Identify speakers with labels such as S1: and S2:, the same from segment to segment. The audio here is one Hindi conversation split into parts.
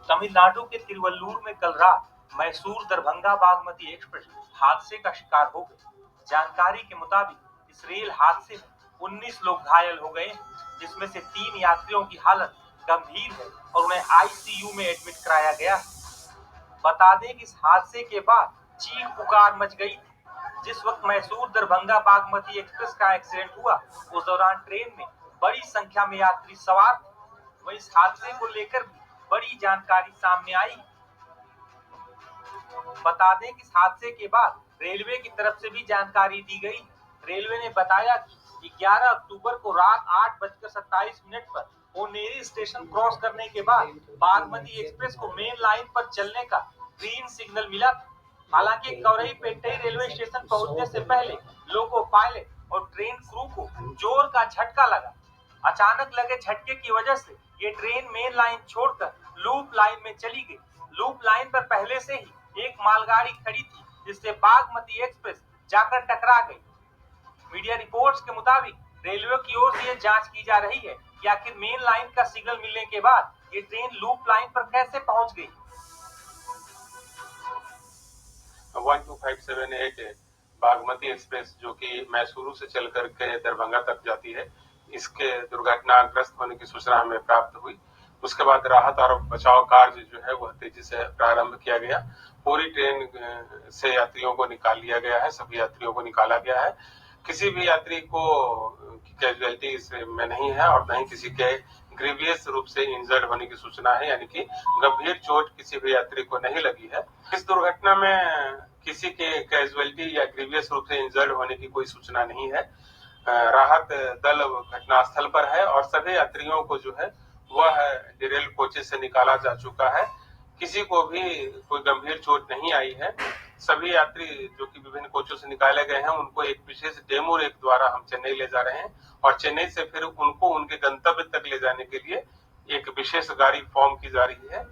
S1: तमिलनाडु के तिरुवल्लुर में कल रात मैसूर दरभंगा बागमती एक्सप्रेस हादसे का शिकार हो गई। जानकारी के मुताबिक इस रेल हादसे में 19 लोग घायल हो गए, जिसमें से 3 यात्रियों की हालत गंभीर है और उन्हें आईसीयू में एडमिट कराया गया है। बता दें कि इस हादसे के बाद चीख पुकार मच गई थी। जिस वक्त मैसूर दरभंगा बागमती एक्सप्रेस का एक्सीडेंट हुआ, उस दौरान ट्रेन में बड़ी संख्या में यात्री सवार थे। वहीं इस हादसे को लेकर भी बड़ी जानकारी सामने आई। बता दें कि इस हादसे के बाद रेलवे की तरफ से भी जानकारी दी गई। रेलवे ने बताया कि 11 अक्टूबर को रात 8:27 पर ओनेरी स्टेशन क्रॉस करने के बाद बागमती एक्सप्रेस को मेन लाइन पर चलने का ग्रीन सिग्नल मिला था। हालांकि कौरईपेट्टई रेलवे स्टेशन पहुंचने से पहले लोको पायलट और ट्रेन क्रू को जोर का झटका लगा। अचानक लगे झटके की वजह से ये ट्रेन मेन लाइन छोड़कर लूप लाइन में चली गई। लूप लाइन पर पहले से ही एक मालगाड़ी खड़ी थी, जिससे बागमती एक्सप्रेस जाकर टकरा गई। मीडिया रिपोर्ट्स के मुताबिक रेलवे की ओर से यह जांच की जा रही है कि आखिर मेन लाइन का सिग्नल मिलने के बाद ये ट्रेन लूप लाइन पर कैसे पहुंच गई।
S2: 12578 बागमती एक्सप्रेस जो कि मैसूरू से चल करके दरभंगा तक जाती है, इसके दुर्घटनाग्रस्त होने की सूचना हमें प्राप्त हुई। उसके बाद राहत और बचाव कार्य जो है वह तेजी से प्रारंभ किया गया। पूरी ट्रेन से यात्रियों को निकाल लिया गया है, सभी यात्रियों को निकाला गया है। किसी भी यात्री को कैजुअलिटी इसमें नहीं है और न ही किसी के ग्रीवियस रूप से इंजर्ड होने की सूचना है, यानी कि गंभीर चोट किसी भी यात्री को नहीं लगी है। इस दुर्घटना में किसी के कैजुअलिटी या ग्रीवियस रूप से इंजर्ड होने की कोई सूचना नहीं है। राहत दल घटनास्थल पर है और सभी यात्रियों को जो है वह डिरेल कोचेस से निकाला जा चुका है। किसी को भी कोई गंभीर चोट नहीं आई है। सभी यात्री जो कि विभिन्न कोचों से निकाले गए हैं, उनको एक विशेष डेमो रेक द्वारा हम चेन्नई ले जा रहे हैं और चेन्नई से फिर उनको उनके गंतव्य तक ले जाने के लिए एक विशेष गाड़ी फॉर्म की जा रही है।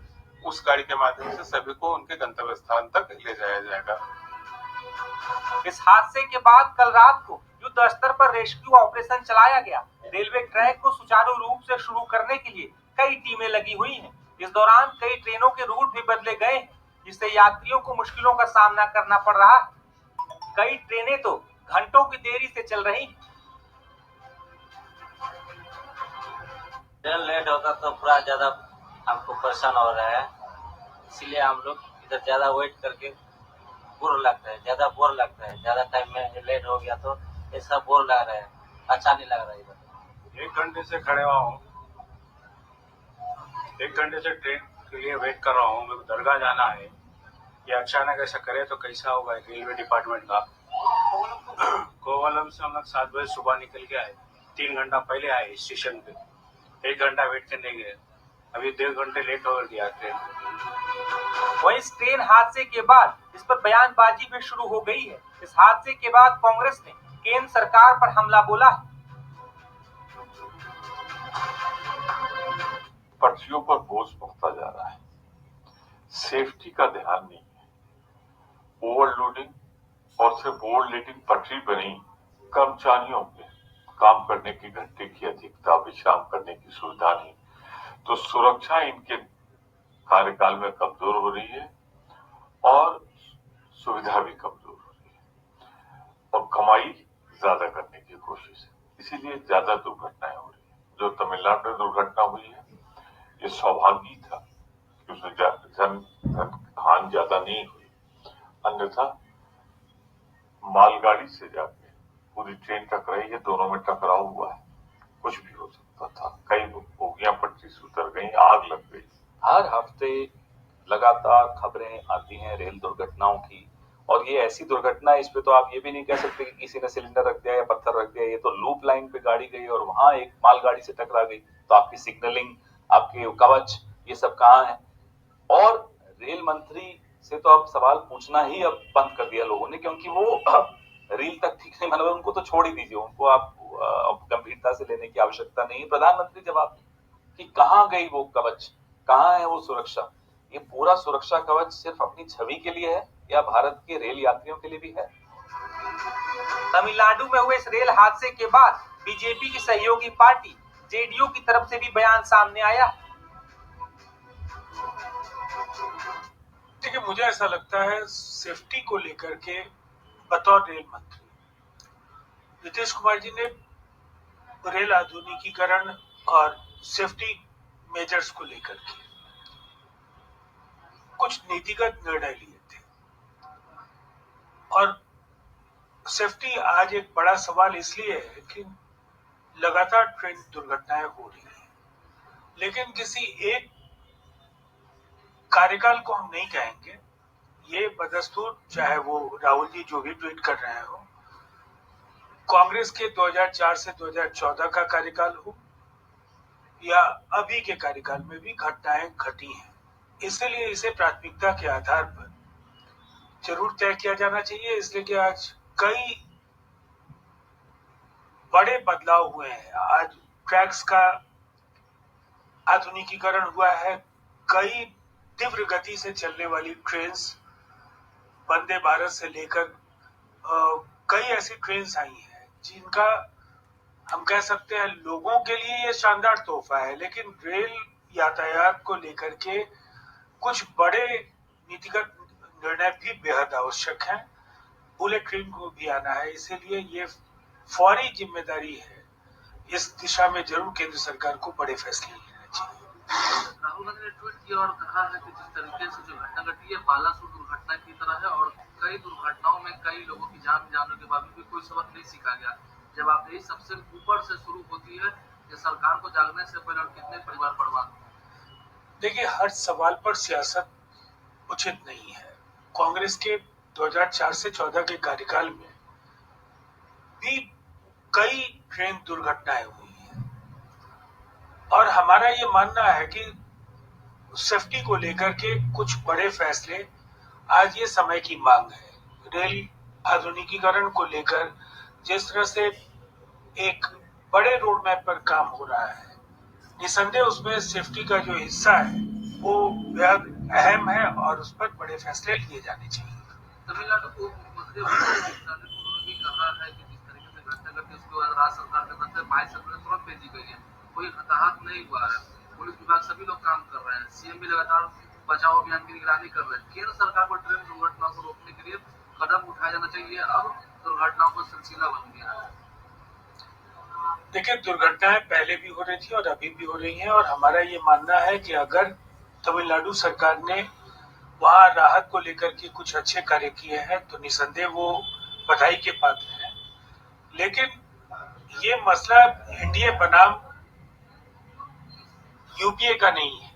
S2: उस गाड़ी के माध्यम से सभी को उनके गंतव्य स्थान तक ले जाया जाएगा।
S1: इस हादसे के बाद कल रात को युद्ध स्तर पर रेस्क्यू ऑपरेशन चलाया गया। रेलवे ट्रैक को सुचारू रूप से शुरू करने के लिए कई टीमें लगी हुई हैं। इस दौरान कई ट्रेनों के रूट भी बदले गए हैं, जिससे यात्रियों को मुश्किलों का सामना करना पड़ रहा है। कई ट्रेनें तो घंटों की देरी से चल रही हैं।
S3: ट्रेन लेट होता तो पूरा ज्यादा हमको परेशान हो रहा है, इसलिए हम लोग इधर ज्यादा वेट करके बोर लगता है, ज्यादा बोर लगता है। ज्यादा टाइम में लेट हो गया तो ऐसा बोर लग रहा है, अच्छा नहीं लग रहा है। इधर
S4: 1 घंटे से खड़े हुआ हूँ, 1 घंटे से ट्रेन के लिए वेट कर रहा हूँ। मेरे को दरगाह जाना है। ये अचानक ऐसा करे तो कैसा होगा रेलवे डिपार्टमेंट का। कोवलम से हम लोग 7 बजे सुबह निकल के आए, 3 घंटा पहले आए स्टेशन पे, 1 घंटा वेट करने गए, अभी 1.5 घंटे लेट हो गया ट्रेन।
S1: वहीं इस ट्रेन हादसे के बाद इस पर बयानबाजी भी शुरू हो गई है। इस हादसे के बाद कांग्रेस ने केंद्र सरकार पर हमला बोला है।
S5: पटरियों पर बोझ बढ़ता जा रहा है, सेफ्टी का ध्यान नहीं है, ओवरलोडिंग और सिर्फ ओवरलोडिंग पटरी बनी, कर्मचारियों के काम करने की घंटे की अधिकता, विश्राम करने की सुविधा नहीं, तो सुरक्षा इनके कार्यकाल में कमजोर हो रही है और सुविधा भी कमजोर हो रही है और कमाई ज्यादा करने की कोशिश है, इसीलिए ज्यादा दुर्घटनाएं हो रही है। जो तमिलनाडु में दुर्घटना हुई है, ये सौभाग्य था कि उसमें धन हानि ज्यादा नहीं हुई, अन्यथा मालगाड़ी से जाके पूरी ट्रेन टकराई है, दोनों में टकराव हुआ है, कुछ भी हो सकता था। कई बोगियां पटरी से उतर गई, आग लग गई।
S6: हर हफ्ते लगातार खबरें आती हैं रेल दुर्घटनाओं की, और ये ऐसी दुर्घटना है, इस पे तो आप ये भी नहीं कह सकते कि किसी ने सिलेंडर रख दिया या पत्थर रख दिया। ये तो लूप लाइन पे गाड़ी गई और वहां एक मालगाड़ी से टकरा गई, तो आपकी सिग्नलिंग, आपके कवच, ये सब कहाँ है। और रेल मंत्री से तो अब सवाल पूछना ही अब बंद कर दिया लोगों ने, क्योंकि वो रील तक ठीक नहीं, मतलब उनको तो छोड़ ही दीजिए, उनको आप गंभीरता से लेने की आवश्यकता नहीं है। प्रधानमंत्री जवाब कि कहाँ गई वो कवच, कहाँ है वो सुरक्षा। ये पूरा सुरक्षा कवच सिर्फ अपनी छवि के लिए है या भारत के रेल यात्रियों के लिए भी है।
S1: तमिलनाडु में हुए इस रेल हादसे के बाद बीजेपी की सहयोगी पार्टी जेडीयू की तरफ से भी बयान सामने आया।
S7: देखिए, मुझे ऐसा लगता है सेफ्टी को लेकर के बतौर रेल मंत्री नीतीश कुमार जी ने रेल आधुनिकीकरण और सेफ्टी मेजर्स को लेकर के कुछ नीतिगत निर्णय लिए थे और सेफ्टी आज एक बड़ा सवाल इसलिए है कि लगातार ट्रेन दुर्घटनाएं हो रही हैं, लेकिन किसी एक कार्यकाल को हम नहीं कहेंगे। ये बदस्तूर, चाहे वो राहुल जी जो भी ट्वीट कर रहे हो, कांग्रेस के 2004 से 2014 का कार्यकाल हो या अभी के कार्यकाल में भी घटनाएं घटी हैं, इसलिए इसे प्राथमिकता के आधार पर जरूर तय किया जाना चाहिए। इसलिए कि आज कई बड़े बदलाव हुए हैं। आज ट्रैक्स का आधुनिकीकरण हुआ है, कई तीव्र गति से चलने वाली ट्रेन्स वंदे भारत से लेकर कई ऐसी ट्रेन्स आई हैं जिनका हम कह सकते हैं लोगों के लिए ये शानदार तोहफा है, लेकिन रेल यातायात को लेकर के कुछ बड़े नीतिगत निर्णय भी बेहद आवश्यक हैं। बुलेट ट्रेन को भी आना है, इसीलिए ये फौरी जिम्मेदारी है। इस दिशा में जरूर केंद्र सरकार को बड़े फैसले लेने चाहिए।
S8: राहुल गांधी ने ट्वीट किया और कहा है कि जिस तरीके से जो घटना घटी है बालासुर दुर्घटना की तरह है और कई दुर्घटनाओं में कई लोगों की जान जाने के बावजूद भी कोई सबक नहीं सीखा गया। जब आप यही सबसे ऊपर से शुरू होती है कि सरकार को जागने से पहले और कितने परिवार बर्बाद हुए।
S7: देखिए, हर सवाल पर सियासत उचित नहीं है। कांग्रेस के 2004 से 14 के कार्यकाल में भी कई ट्रेन दुर्घटनाएं हुई हैं और हमारा ये मानना है कि सेफ्टी को लेकर के कुछ बड़े फैसले आज ये समय की मांग है। रेल आधुनिकीकरण को लेकर जिस तरह से एक बड़े रोड मैप पर काम हो रहा है, निसंदेह उसमें सेफ्टी का जो हिस्सा है वो बेहद अहम है और उस पर बड़े फैसले लिए जाने चाहिए।
S8: तमिलनाडु को मुख्यमंत्री उन्होंने भी कहा है कि जिस तरीके से घटना घटी उसके बाद राज्य सरकार के तरफ से 22 अप्रैल तुरंत भेजी गई है, कोई हताहत नहीं हुआ है। पुलिस विभाग सभी लोग काम कर रहे हैं, सीएम भी लगातार बचाव अभियान की निगरानी कर रहे हैं। केंद्र सरकार को ट्रेन दुर्घटनाओं को रोकने के लिए कदम उठाया जाना चाहिए। अब दुर्घटनाओं का सिलसिला बन गया है।
S7: देखिए, दुर्घटनाएं पहले भी हो रही थी और अभी भी हो रही हैं और हमारा ये मानना है कि अगर तमिलनाडु सरकार ने वहां राहत को लेकर के कुछ अच्छे कार्य किए हैं तो निसंदेह वो बधाई के पात्र हैं, लेकिन ये मसला एनडीए बनाम यूपीए का नहीं है।